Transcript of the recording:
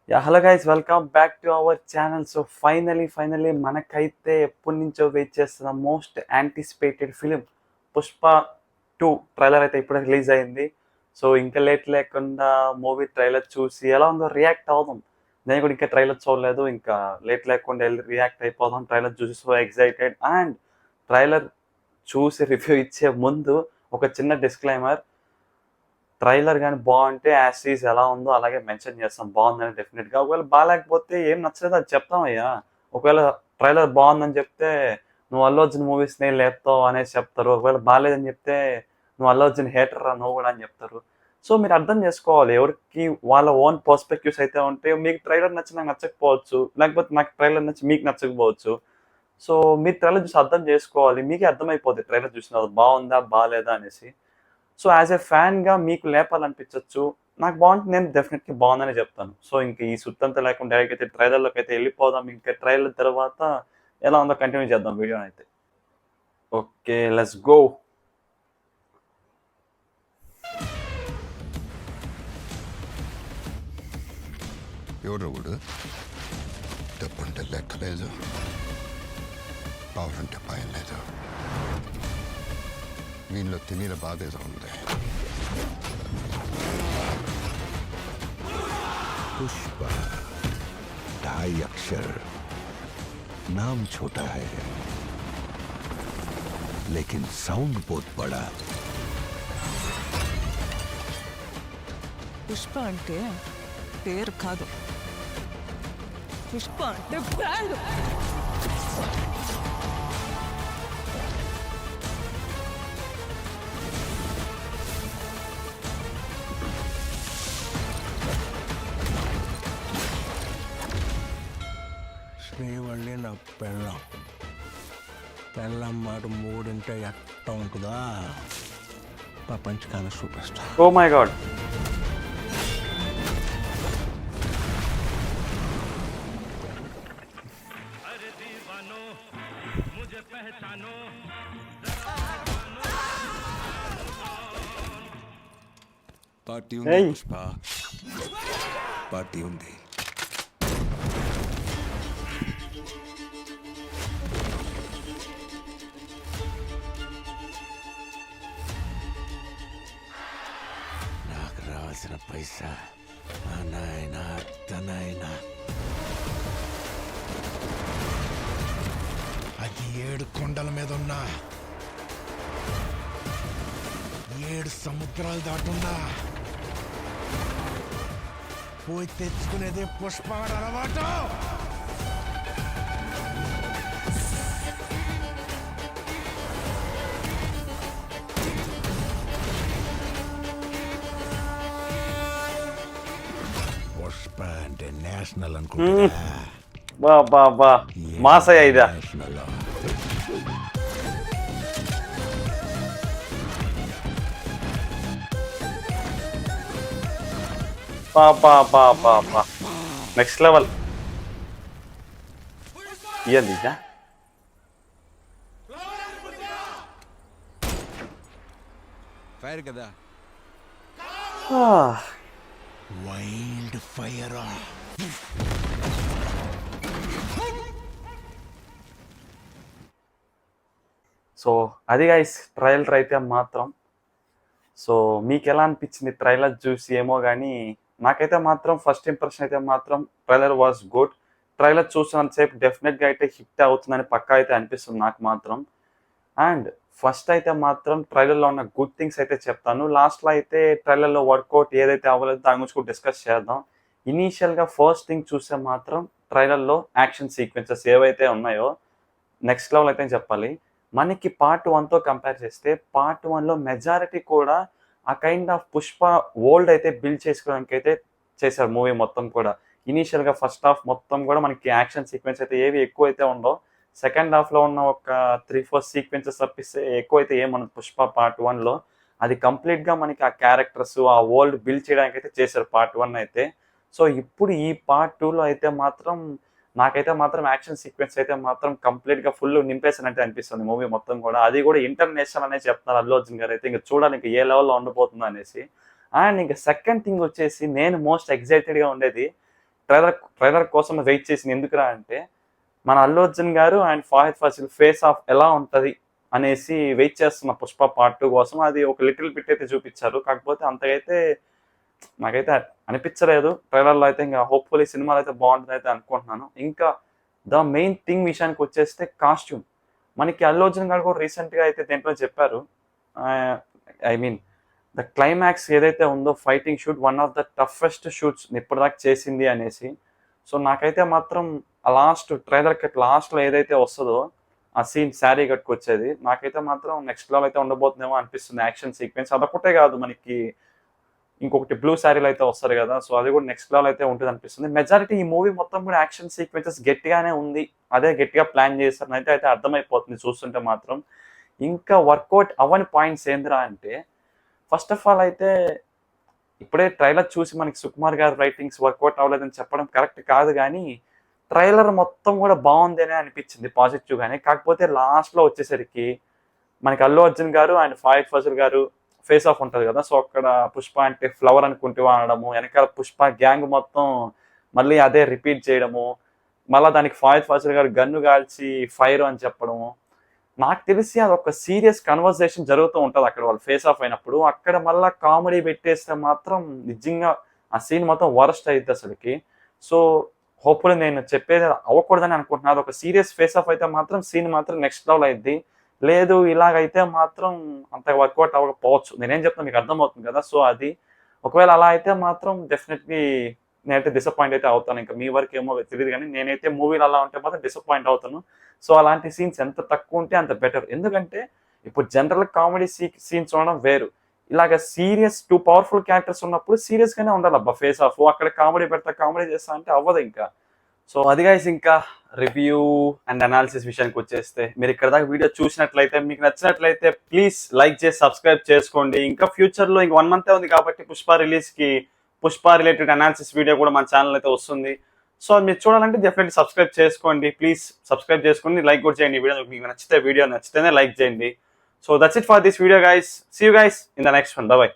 Hello guys, welcome back to our channel. So finally మనకైతే ఎప్పటి నుంచో వెయిట్ చేస్తున్న most anticipated film Pushpa 2 trailer అయితే ఇప్పుడే రిలీజ్ అయింది. సో ఇంకా లేట్ లేకుండా మూవీ ట్రైలర్ చూసి ఎలా ఉందో రియాక్ట్ అవుదాం. నేను కూడా ఇంకా ట్రైలర్ చూడలేదు, ఇంకా లేట్ లేకుండా వెళ్ళి రియాక్ట్ అయిపోదాం. ట్రైలర్ చూసి సో ఎక్సైటెడ్. అండ్ ట్రైలర్ చూసి రివ్యూ ఇచ్చే ముందు ఒక చిన్న డిస్క్లైమర్. ట్రైలర్ గాని బాగుంటే యాజ్ ఈజ్ ఎలా ఉందో అలాగే మెన్షన్ చేస్తాం. బాగుందని డెఫినెట్‌గా. ఒకవేళ బాలేకపోతే ఏం నచ్చలేదో అది చెప్తామయ్యా. ఒకవేళ ట్రైలర్ బాగుందని చెప్తే నువ్వు అల్లు అర్జున్ మూవీస్‌ని లేపుతావు అనేసి చెప్తారు. ఒకవేళ బాలేదని చెప్తే నువ్వు అల్లు అర్జున్ హేటర్‌రా నువ్వు కూడా అని చెప్తారు. సో మీరు అర్థం చేసుకోవాలి. ఎవరికి వాళ్ళ ఓన్ పర్స్పెక్టివ్స్ అయితే ఉంటాయి. మీకు ట్రైలర్ నచ్చి నాకు నచ్చకపోవచ్చు. లేకపోతే నాకు ట్రైలర్ నచ్చి మీకు నచ్చకపోవచ్చు. సో మీరు ట్రైలర్ చూసి అర్థం చేసుకోవాలి. మీకే అర్థమైపోద్ది ట్రైలర్ చూసిన తర్వాత బాగుందా? బాలేదా? అనేసి. సో యాజ్ ఎ ఫ్యాన్‌గా మీకు లేపాలనిపించొచ్చు. నాకు బాగుంటుంది, నేను డెఫినెట్‌లీ బాగుందనే చెప్తాను. సో ఇంక ఈ సుత్తంతా లేకుండా డైరెక్ట్ అయితే ట్రైలర్‌లోకైతే వెళ్ళిపోదాం. ఇంకా ట్రైలర్ తర్వాత ఎలా ఉందో కంటిన్యూ చేద్దాం వీడియోనైతే. Okay, let's go. ఎవరు కూడా డబ్బంటే లెక్కలేదు, పవర్ అంటే భయం లేదు. వీళ్ళలో తినేల బాధ ఏదో ఉంది. पुष्पा 2.5 अक्षर, नाम छोटा है लेकिन साउंड बहुत बड़ा. పుష్ప అంటే పేరు కాదు, పుష్ప అంటే బ్రాండ్. శ్రీవల్లి నా పెళ్ళం. పెళ్ళం మాట మూడింటే ఎట్ట ఉంటుందా? ప్రపంచకాల super star. Oh my god. Party ఉంది ఏయ్. పుష్ప, పార్టీ ఉంది. నాకు రావాల్సిన పైసా నాయనా తనైనా అది 7 కొండల మీద ఉన్నా, 7 సముద్రాలు దాటున్నా పోయి తెచ్చుకునేదే పుష్ప అలవాటు. పుష్ప అంటే నేషనల్ అనుకుంటా. బా మాసయ్య ఇదా. నేషనల్. బా నెక్స్ట్ లెవెల్. ఇయ్యండి ఇదా. ఫైర్ కదా. Wild fire. సో అది గైస్ ట్రైలర్ అయితే మాత్రం. సో మీకు ఎలా అనిపించింది ట్రైలర్ చూసి? ఏమో కానీ నాకైతే మాత్రం ఫస్ట్ ఇంప్రెషన్ అయితే మాత్రం ట్రైలర్ వాజ్ గుడ్. ట్రైలర్ చూసినంతసేపు డెఫినెట్గా అయితే హిట్ అవుతుందని పక్కా అయితే అనిపిస్తుంది నాకు మాత్రం. అండ్ ఫస్ట్ అయితే మాత్రం ట్రైలర్లో ఉన్న గుడ్ థింగ్స్ అయితే చెప్తాను. లాస్ట్లో అయితే ట్రైలర్లో వర్కౌట్ ఏదైతే అవ్వలేదో దాని గురించి కూడా డిస్కస్ చేద్దాం. ఇనీషియల్గా ఫస్ట్ థింగ్ చూస్తే మాత్రం ట్రైలర్లో యాక్షన్ సీక్వెన్సెస్ ఏవైతే ఉన్నాయో నెక్స్ట్ లెవెల్ అయితే చెప్పాలి. మనకి పార్ట్ 1తో కంపేర్ చేస్తే పార్ట్ 1లో మెజారిటీ కూడా ఆ కైండ్ ఆఫ్ పుష్ప వరల్డ్ అయితే బిల్డ్ చేసుకోవడానికి అయితే చేశారు మూవీ మొత్తం కూడా. ఇనీషియల్గా ఫస్ట్ హాఫ్ మొత్తం కూడా మనకి యాక్షన్ సీక్వెన్స్ అయితే ఏవి ఎక్కువ అయితే ఉండవు. సెకండ్ హాఫ్లో ఉన్న ఒక 3-4 సీక్వెన్సెస్ తప్పిస్తే ఎక్కువ అయితే ఏమన్నది పుష్ప పార్ట్ 1లో. అది కంప్లీట్గా మనకి ఆ క్యారెక్టర్స్ ఆ వరల్డ్ బిల్డ్ చేయడానికి అయితే చేశారు పార్ట్ 1 అయితే. సో ఇప్పుడు ఈ పార్ట్ 2లో అయితే మాత్రం నాకైతే మాత్రం యాక్షన్ సీక్వెన్స్ అయితే మాత్రం కంప్లీట్‌గా ఫుల్ నింపేసినట్టే అనిపిస్తుంది మూవీ మొత్తం కూడా. అది కూడా ఇంటర్నేషనల్ అనే చెప్తున్నారు అల్లు అర్జున్ గారు అయితే. ఇంక చూడాలి ఇంక ఏ లెవెల్‌లో ఉండబోతుందో అనేసి. అండ్ ఇంక సెకండ్ థింగ్ వచ్చేసి నేను మోస్ట్ ఎక్సైటెడ్‌గా ఉండేది ట్రైలర్ కోసం వెయిట్ చేసింది ఎందుకురా అంటే మన అల్లు అర్జున్ గారు and Fahadh Faasil face off ఎలా ఉంటుంది అనేసి వెయిట్ చేస్తున్న పుష్ప పార్ట్ 2 కోసం. అది ఒక లిటిల్ బిట్ అయితే చూపించారు, కాకపోతే అంతకైతే నాకైతే అనిపించలేదు ట్రైలర్లో అయితే. ఇంకా హోప్ఫుల్లీ సినిమాలో అయితే బాగుంటుంది అయితే అనుకుంటున్నాను. ఇంకా ద మెయిన్ థింగ్ విషయానికి వచ్చేస్తే కాస్ట్యూమ్. మనకి అల్లు అర్జున్ గారు కూడా రీసెంట్గా అయితే దేంట్లో చెప్పారు, ఐ మీన్ ద క్లైమాక్స్ ఏదైతే ఉందో fighting shoot one of the toughest shoots ఇప్పటిదాకా చేసింది అనేసి. సో నాకైతే మాత్రం ఆ లాస్ట్ ట్రైలర్కి లాస్ట్లో ఏదైతే వస్తుందో ఆ సీన్ శారీ కట్టుకొచ్చేది నాకైతే మాత్రం నెక్స్ట్ లెవెల్ అయితే ఉండబోతుందేమో అనిపిస్తుంది. యాక్షన్ సీక్వెన్స్ అదొకటే కాదు, మనకి ఇంకొకటి బ్లూ శారీలో అయితే వస్తారు కదా, సో అది కూడా నెక్స్ట్ లెవెల్ అయితే ఉంటుంది అనిపిస్తుంది. మెజారిటీ ఈ మూవీ మొత్తం కూడా యాక్షన్ సీక్వెన్సెస్ గట్టిగానే ఉంది, అదే గట్టిగా ప్లాన్ చేస్తారని అయితే అర్థమైపోతుంది చూస్తుంటే మాత్రం. ఇంకా వర్కౌట్ అవ్వని పాయింట్స్ ఏందిరా అంటే, ఫస్ట్ ఆఫ్ ఆల్ అయితే ఇప్పుడే ట్రైలర్ చూసి మనకి సుకుమార్ గారి రైటింగ్స్ వర్కౌట్ అవ్వలేదని చెప్పడం కరెక్ట్ కాదు, కానీ ట్రైలర్ మొత్తం కూడా బాగుంది అనే అనిపించింది పాజిటివ్గానే. కాకపోతే లాస్ట్లో వచ్చేసరికి మనకి అల్లు అర్జున్ గారు అండ్ ఫాహిద్ ఫాసిల్ గారు ఫేస్ ఆఫ్ ఉంటుంది కదా, సో అక్కడ పుష్ప అంటే ఫ్లవర్ అనుకుంటూ అనడము, వెనకాల పుష్ప గ్యాంగ్ మొత్తం మళ్ళీ అదే రిపీట్ చేయడము, మళ్ళీ దానికి ఫాహిద్ ఫాసిల్ గారు గన్ను కాల్చి ఫైర్ అని చెప్పడము. నాకు తెలిసి అది ఒక సీరియస్ కన్వర్సేషన్ జరుగుతూ ఉంటుంది అక్కడ వాళ్ళు ఫేస్ ఆఫ్ అయినప్పుడు. అక్కడ మళ్ళీ కామెడీ పెట్టేస్తే మాత్రం నిజంగా ఆ సీన్ మొత్తం వరస్ట్ అవుతుంది అసలుకి. సో హోప్ఫుల్లీ నేను చెప్పేది అవ్వకూడదని అనుకుంటున్నాను. అది ఒక సీరియస్ ఫేస్ ఆఫ్ అయితే మాత్రం సీన్ మాత్రం నెక్స్ట్ లెవెల్ అయింది, లేదు ఇలాగైతే మాత్రం అంత వర్కౌట్ అవ్వకపోవచ్చు. నేనేం చెప్తాను మీకు అర్థమవుతుంది కదా. సో అది ఒకవేళ అలా అయితే మాత్రం డెఫినెట్లీ నేనైతే డిసప్పాయింట్ అయితే అవుతాను. ఇంకా మీ వరకు ఏమో తెలియదు, కానీ నేనైతే మూవీలు అలా ఉంటే మాత్రం డిసప్పాయింట్ అవుతాను. సో అలాంటి సీన్స్ ఎంత తక్కువ ఉంటే అంత బెటర్. ఎందుకంటే ఇప్పుడు జనరల్ కామెడీ సీన్స్ ఉండడం వేరు, ఇలాగ సీరియస్ 2 పవర్ఫుల్ క్యారెక్టర్స్ ఉన్నప్పుడు సీరియస్గానే ఉండాలి అబ్బా ఫేస్ ఆఫ్. అక్కడ కామెడీ పెడతా కామెడీ చేస్తా అంటే అవ్వదు ఇంకా. సో అది గైస్, ఇంకా రివ్యూ అండ్ అనాలిసిస్ విషయానికి వచ్చేస్తే, మీరు ఇక్కడ దాకా వీడియో చూసినట్లయితే మీకు నచ్చినట్లయితే ప్లీజ్ లైక్ చేసి సబ్స్క్రైబ్ చేసుకోండి. ఇంకా ఫ్యూచర్లో ఇంక 1 మంత్ ఉంది కాబట్టి పుష్ప రిలీజ్కి పుష్ప రిలేటెడ్ అనాలిసిస్ వీడియో కూడా మన ఛానల్ అయితే వస్తుంది. సో మీరు చూడాలంటే డెఫినెట్లీ సబ్స్క్రైబ్ చేసుకోండి, ప్లీజ్ సబ్స్క్రైబ్ చేసుకోండి, లైక్ కూడా చేయండి. వీడియో నచ్చితేనే లైక్ చేయండి. So that's it for this video guys. See you guys in the next one. Bye by.